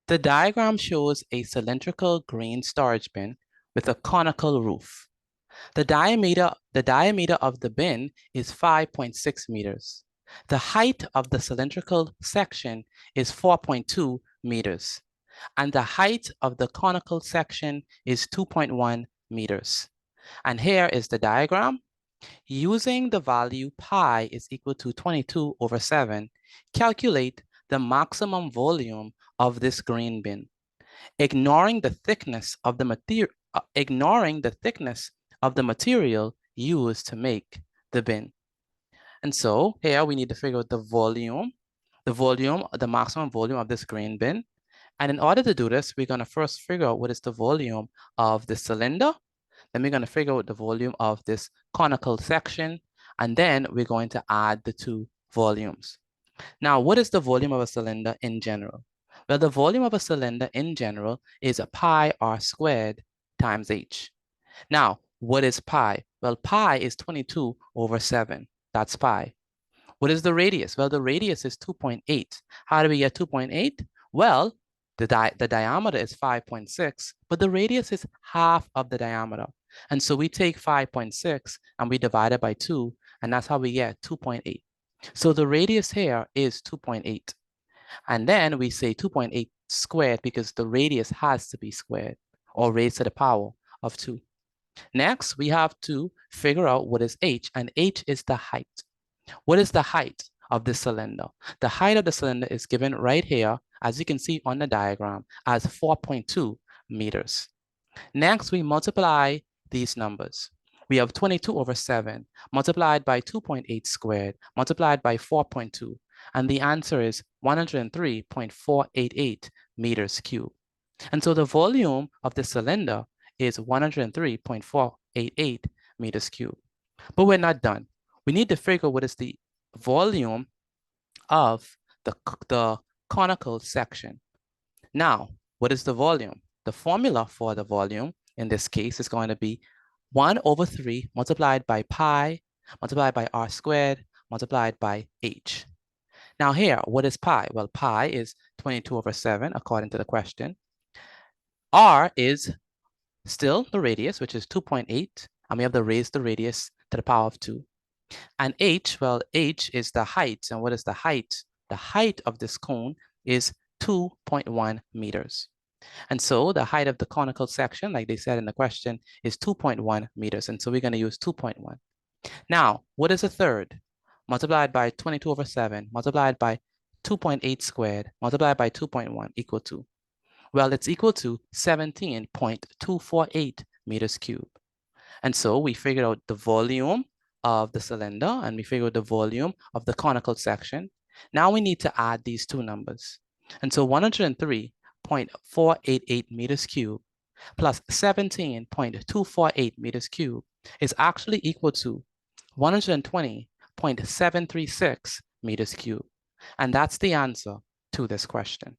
The diagram shows a cylindrical grain storage bin with a conical roof. The diameter of the bin is 5.6 meters. The height of the cylindrical section is 4.2 meters, and the height of the conical section is 2.1 meters. And here is the diagram. Using the value pi is equal to 22 over 7, calculate the maximum volume of this grain bin. Ignoring the thickness of the material used to make the bin. And so here we need to figure out the maximum volume of this grain bin. And in order to do this, we're going to first figure out what is the volume of the cylinder. Then we're going to figure out the volume of this conical section. And then we're going to add the two volumes. Now, what is the volume of a cylinder in general? Well, the volume of a cylinder in general is a pi r squared times h. Now, what is pi? Well, pi is 22 over 7. That's pi. What is the radius? Well, the radius is 2.8. How do we get 2.8? Well, the diameter is 5.6, but the radius is half of the diameter. And so we take 5.6 and we divide it by 2, and that's how we get 2.8. So the radius here is 2.8. And then we say 2.8 squared because the radius has to be squared or raised to the power of 2. Next, we have to figure out what is h, and h is the height. What is the height of the cylinder? The height of the cylinder is given right here, as you can see on the diagram, as 4.2 meters. Next, we multiply these numbers. We have 22 over 7 multiplied by 2.8 squared multiplied by 4.2. And the answer is 103.488 meters cubed. And so the volume of the cylinder is 103.488 meters cubed. But we're not done. We need to figure what is the volume of the conical section. Now, what is the volume? The formula for the volume in this case is going to be 1 over 3 multiplied by pi multiplied by r squared multiplied by h. Now here, what is pi? Well, pi is 22 over 7 according to the question. R is still the radius, which is 2.8, and we have to raise the radius to the power of 2. And h, well, h is the height. And what is the height? The height of this cone is 2.1 meters. And so the height of the conical section, like they said in the question, is 2.1 meters. And so we're going to use 2.1. Now, what is a third? Multiplied by 22 over 7, multiplied by 2.8 squared, multiplied by 2.1 equal to? Well, it's equal to 17.248 meters cubed. And so we figured out the volume of the cylinder and we figured out the volume of the conical section. Now we need to add these two numbers. And so 103.488 meters cubed plus 17.248 meters cubed is actually equal to 120.736 meters cubed. And that's the answer to this question.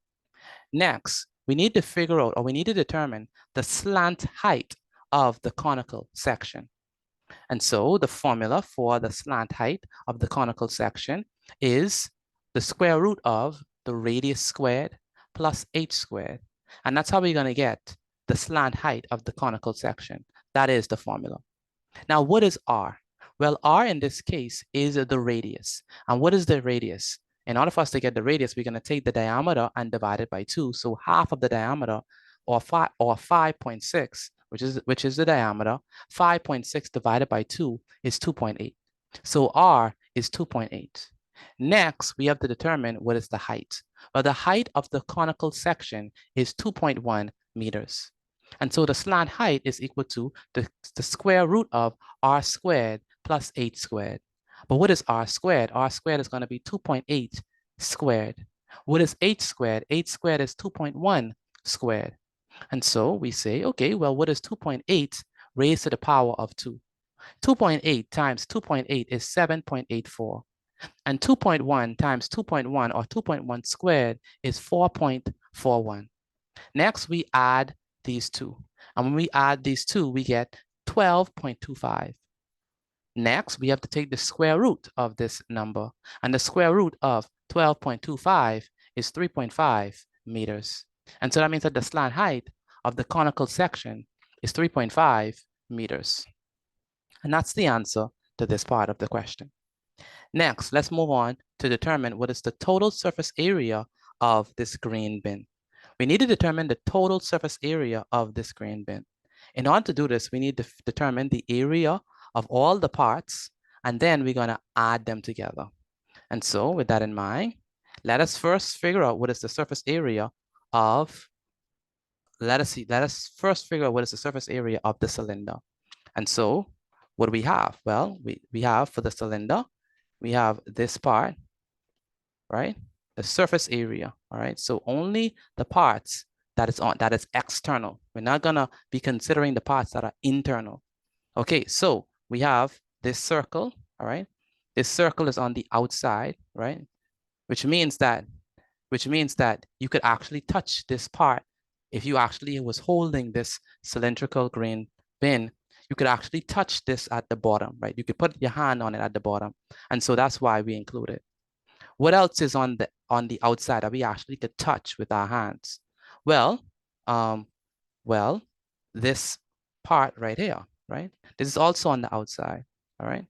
Next, we need to figure out, or we need to determine the slant height of the conical section. And so the formula for the slant height of the conical section is the square root of the radius squared plus h squared. And that's how we're going to get the slant height of the conical section. That is the formula. Now, what is r? Well, r in this case is the radius. And what is the radius? In order for us to get the radius, we're going to take the diameter and divide it by 2. So half of the diameter, or 5.6, which is the diameter, 5.6 divided by 2 is 2.8. So r is 2.8. Next, we have to determine what is the height. Well, the height of the conical section is 2.1 meters. And so the slant height is equal to the square root of r squared plus h squared. But what is r squared? R squared is going to be 2.8 squared. What is h squared? H squared is 2.1 squared. And so we say, okay, well, what is 2.8 raised to the power of 2? 2.8 times 2.8 is 7.84. And 2.1 times 2.1 or 2.1 squared is 4.41. Next, we add these two. And when we add these two, we get 12.25. Next, we have to take the square root of this number. And the square root of 12.25 is 3.5 meters. And so that means that the slant height of the conical section is 3.5 meters. And that's the answer to this part of the question. Next, let's move on to determine what is the total surface area of this grain bin. We need to determine the total surface area of this grain bin. In order to do this, we need to determine the area of all the parts, and then we're going to add them together. And so with that in mind, let us first figure out what is the surface area of, let us first figure out what is the surface area of the cylinder. And so what do we have? Well, we have for the cylinder, we have this part, right? The surface area, all right? So only the parts that is external. We're not gonna be considering the parts that are internal. Okay, so we have this circle, all right? This circle is on the outside, right? Which means that you could actually touch this part. If you actually was holding this cylindrical grain bin, you could actually touch this at the bottom, right? You could put your hand on it at the bottom. And so that's why we include it. What else is on the outside that we actually could touch with our hands? Well, this part right here, right? This is also on the outside, all right?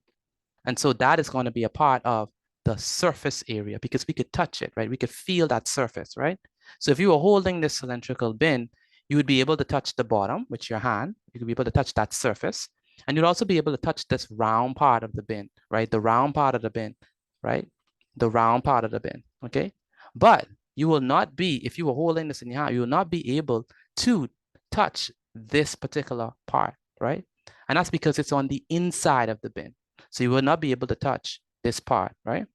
And so that is going to be a part of the surface area because we could touch it, right? We could feel that surface, right? So if you were holding this cylindrical bin, you would be able to touch the bottom with your hand. You could be able to touch that surface. And you'd also be able to touch this round part of the bin, right? The round part of the bin, right? The round part of the bin, okay? But you will not be, if you were holding this in your hand, you will not be able to touch this particular part, right? And that's because it's on the inside of the bin. So you will not be able to touch this part, right?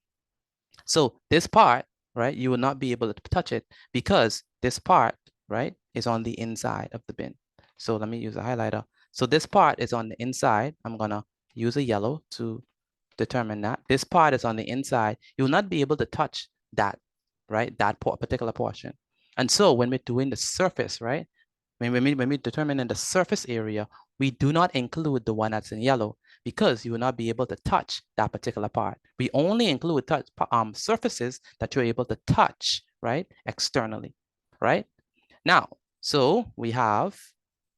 So this part, right, you will not be able to touch it because this part, right, is on the inside of the bin. So let me use a highlighter. So this part is on the inside. I'm gonna use a yellow to determine that. This part is on the inside. You will not be able to touch that, right, that particular portion. And so when we're doing the surface, right, when we determine the surface area, we do not include the one that's in yellow because you will not be able to touch that particular part. We only include surfaces that you're able to touch, right, externally, right? Now, so we have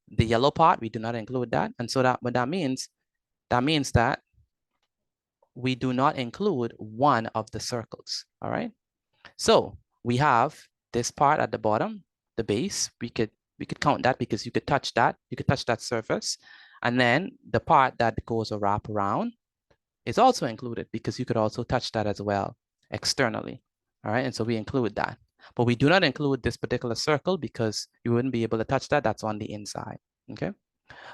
the yellow part, we do not include that. And so what that means that we do not include one of the circles, all right? So we have this part at the bottom, the base, we could count that because you could touch that surface. And then the part that goes a wrap around is also included because you could also touch that as well externally. All right, and so we include that. But we do not include this particular circle because you wouldn't be able to touch that. That's on the inside. Okay.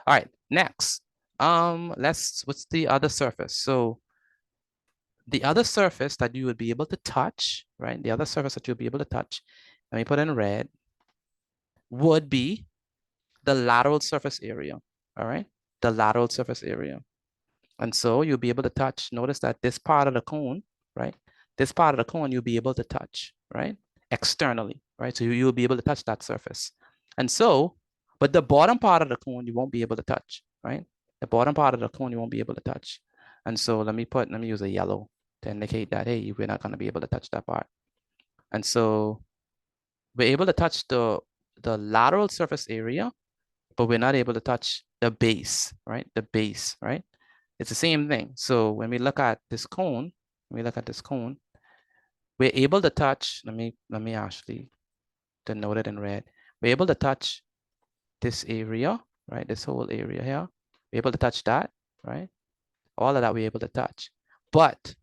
All right, next. What's the other surface? So the other surface that you would be able to touch, right? The other surface that you'll be able to touch, let me put in red, would be the lateral surface area, all right? The lateral surface area. And so you'll be able to touch, notice that this part of the cone, right? This part of the cone you'll be able to touch, right? Externally, right? So you'll be able to touch that surface. And so, but the bottom part of the cone you won't be able to touch, right? The bottom part of the cone you won't be able to touch. And so let me use a yellow to indicate that, hey, we're not gonna be able to touch that part. And so we're able to touch the lateral surface area, but we're not able to touch the base, right? The base, right? It's the same thing. So when we look at this cone, we're able to touch, let me actually denote it in red. We're able to touch this area, right? This whole area here. We're able to touch that, right? All of that we're able to touch. But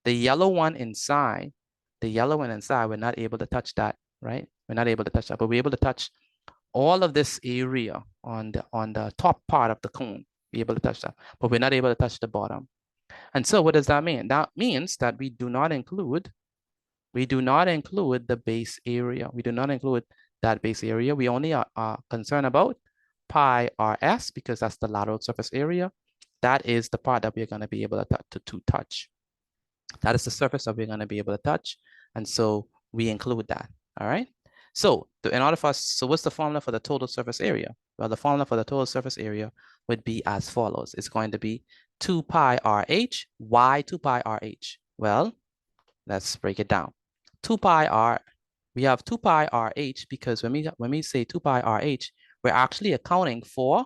the yellow one inside, we're not able to touch that, right? We're not able to touch that, but we're able to touch all of this area on the top part of the cone. Be able to touch that, but we're not able to touch the bottom. And so what does that mean? That means that we do not include the base area. We do not include that base area. We only are concerned about pi rs because that's the lateral surface area. That is the part that we're going to be able to touch. That is the surface that we're going to be able to touch. And so we include that. All right. So what's the formula for the total surface area? Well, the formula for the total surface area would be as follows. It's going to be 2 pi RH. Why 2 pi RH? Well, let's break it down. 2 pi R We have 2 pi RH because when we say 2 pi RH, we're actually accounting for,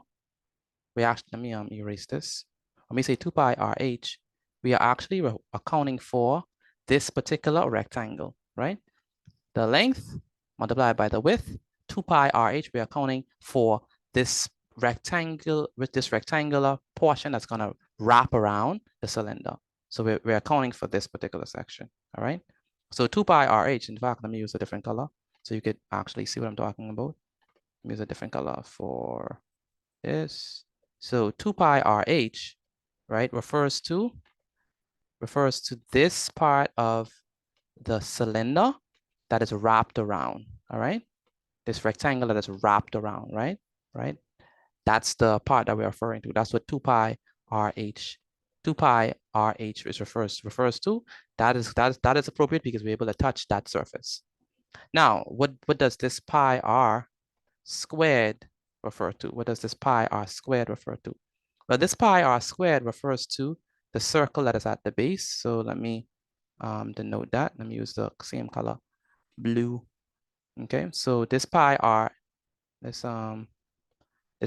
let me erase this. When we say 2 pi RH, we are actually accounting for this particular rectangle, right? The length multiplied by the width, 2 pi RH, we're accounting for this rectangle with this rectangular portion that's gonna wrap around the cylinder. So we're accounting for this particular section, all right? So 2 pi RH, in fact, let me use a different color so you could actually see what I'm talking about. Let me use a different color for this. So 2 pi RH, right, refers to this part of the cylinder that is wrapped around, all right? This rectangle that is wrapped around, right? Right? That's the part that we're referring to. That's what 2 pi RH, 2 pi RH is refers to. That is appropriate because we're able to touch that surface. Now, what does this pi r squared refer to? What does this pi r squared refer to? Well, this pi r squared refers to the circle that is at the base. So let me denote that. Let me use the same color, blue. Okay, so this pi r, this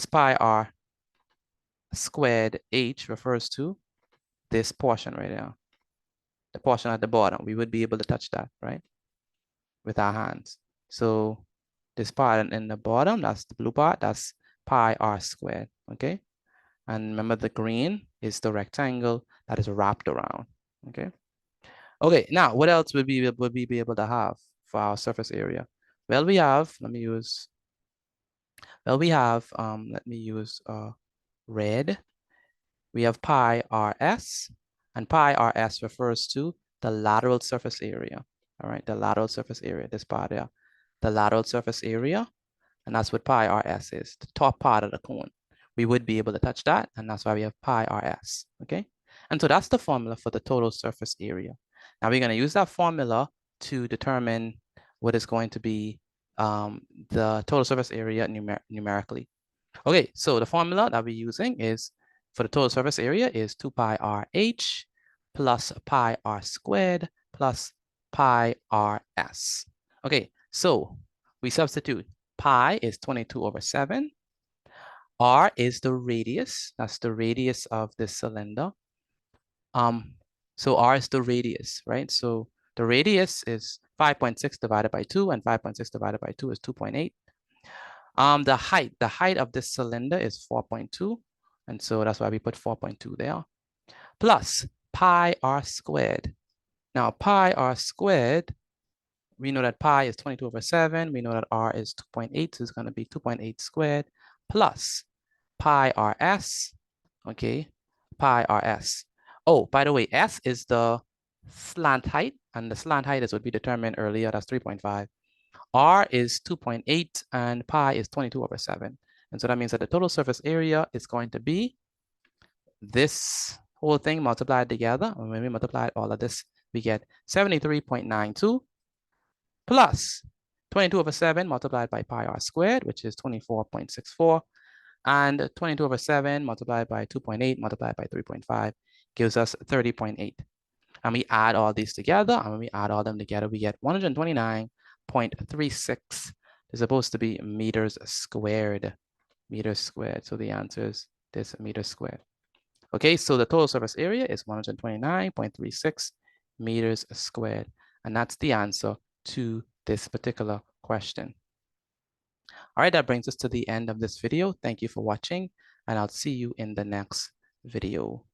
pi r squared h refers to this portion right there, the portion at the bottom. We would be able to touch that, right, with our hands. So this part in the bottom, that's the blue part, that's pi r squared, okay? And remember the green is the rectangle that is wrapped around, okay? Okay, now what else would we be able to have for our surface area? Well, we have, let me use red. We have pi rs, and pi rs refers to the lateral surface area. All right, the lateral surface area, this part there, the lateral surface area, and that's what pi rs is, the top part of the cone. We would be able to touch that, and that's why we have pi rs, okay? And so that's the formula for the total surface area. Now we're gonna use that formula to determine what is going to be the total surface area numerically. Okay, so the formula that we're using is for the total surface area is 2 pi RH plus pi r squared plus pi rs. Okay, so we substitute. Pi is 22/7. R is the radius. That's the radius of this cylinder. So R is the radius, right? So the radius is 5.6 divided by 2, and 5.6 divided by 2 is 2.8. The height of this cylinder is 4.2, and so that's why we put 4.2 there, plus pi r squared. Now pi r squared, we know that pi is 22/7, we know that r is 2.8, so it's going to be 2.8 squared plus pi rs, okay, pi rs. Oh, by the way, s is the slant height, and the slant height is what we determined earlier, that's 3.5. R is 2.8 and pi is 22/7. And so that means that the total surface area is going to be this whole thing multiplied together. And when we multiply all of this, we get 73.92 plus 22/7 multiplied by pi r squared, which is 24.64. And 22/7 multiplied by 2.8 multiplied by 3.5 gives us 30.8. And we add all these together, and when we add all them together, we get 129.36. It's supposed to be meters squared. So the answer is this meter squared. Okay, so the total surface area is 129.36 meters squared. And that's the answer to this particular question. All right, that brings us to the end of this video. Thank you for watching, and I'll see you in the next video.